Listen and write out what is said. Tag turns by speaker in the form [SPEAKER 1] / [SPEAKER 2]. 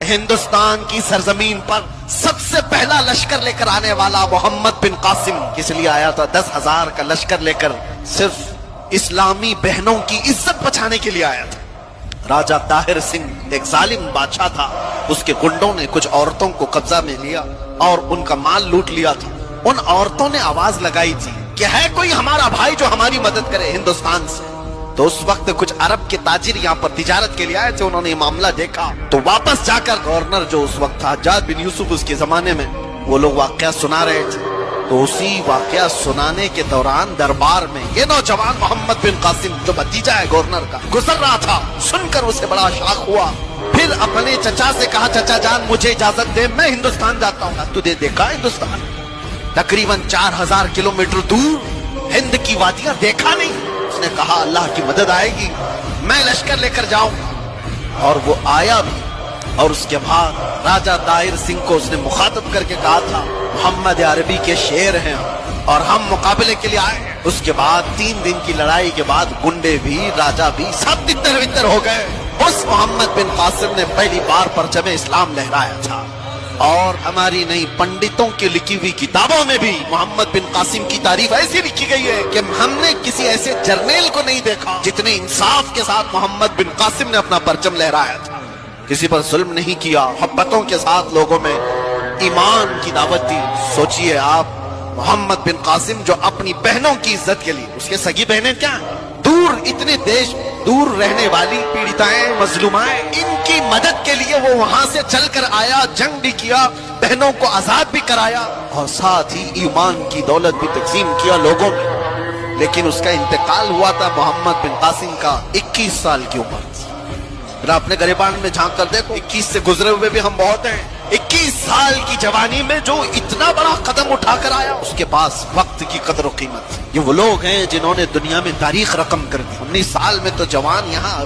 [SPEAKER 1] ہندوستان کی سرزمین پر سب سے پہلا لشکر لے کر آنے والا محمد بن قاسم کس لیے آیا تھا؟ 10,000 کا لشکر لے کر صرف اسلامی بہنوں کی عزت بچانے کے لیے آیا تھا۔ راجہ طاہر سنگھ ایک ظالم بادشاہ تھا، اس کے گنڈوں نے کچھ عورتوں کو قبضہ میں لیا اور ان کا مال لوٹ لیا تھا۔ ان عورتوں نے آواز لگائی تھی کہ ہے کوئی ہمارا بھائی جو ہماری مدد کرے ہندوستان سے۔ تو اس وقت کچھ عرب کے تاجر یہاں پر تجارت کے لیے آئے تھے، انہوں نے یہ معاملہ دیکھا تو واپس جا کر گورنر جو اس وقت تھا حجاج بن یوسف اس کے زمانے میں، وہ لوگ واقعہ سنا رہے تھے۔ تو اسی واقعہ سنانے کے دوران دربار میں یہ نوجوان محمد بن قاسم جو بھتیجا ہے گورنر کا گزر رہا تھا، سن کر اسے بڑا شاق ہوا۔ پھر اپنے چچا سے کہا چچا جان مجھے اجازت دے، میں ہندوستان جاتا ہوں۔ تجھے دیکھا ہندوستان؟ تقریباً 4,000 کلومیٹر دور ہند کی وادیاں دیکھا نہیں؟ اس نے کہا اللہ کی مدد آئے گی، میں لشکر لے کر جاؤں گا۔ اور وہ آیا بھی، اور اس کے بعد راجہ طاہر سنگھ کو اس نے مخاطب کر کے کہا تھا محمد عربی کے شیر ہیں اور ہم مقابلے کے لیے آئے ہیں۔ اس کے بعد 3 دن کی لڑائی کے بعد گنڈے بھی راجہ بھی سب تتر بتر ہو گئے۔ اس محمد بن قاسم نے پہلی بار پرچم اسلام لہرایا تھا، اور ہماری نئی پنڈتوں کی لکھی ہوئی کتابوں میں بھی محمد بن قاسم کی تعریف ایسی لکھی گئی ہے کہ ہم نے کسی ایسے جرنیل کو نہیں دیکھا جتنے انصاف کے ساتھ محمد بن قاسم نے اپنا پرچم لہرایا تھا۔ کسی پر ظلم نہیں کیا، محبتوں کے ساتھ لوگوں میں ایمان کی دعوت دی۔ سوچئے آپ محمد بن قاسم جو اپنی بہنوں کی عزت کے لیے، اس کے سگی بہنیں کیا ہیں؟ دور اتنے دیش دور رہنے والی پیڑتائیں مظلومائیں، ان کی مدد کے لیے وہ وہاں سے چل کر آیا، جنگ بھی کیا، بہنوں کو آزاد بھی کرایا اور ساتھ ہی ایمان کی دولت بھی تقسیم کیا لوگوں میں۔ لیکن اس کا انتقال ہوا تھا محمد بن قاسم کا 21 سال کی عمر۔ پھر اپنے گریبان میں جھانک کر دیکھو، 21 سے گزرے ہوئے بھی ہم بہت ہیں۔ 21 سال کی جوانی میں جو اتنا بڑا قدم اٹھا کر آیا، اس کے پاس وقت کی قدر و قیمت۔ یہ وہ لوگ ہیں جنہوں نے دنیا میں تاریخ رقم کر دی۔ 19 سال میں تو جوان یہاں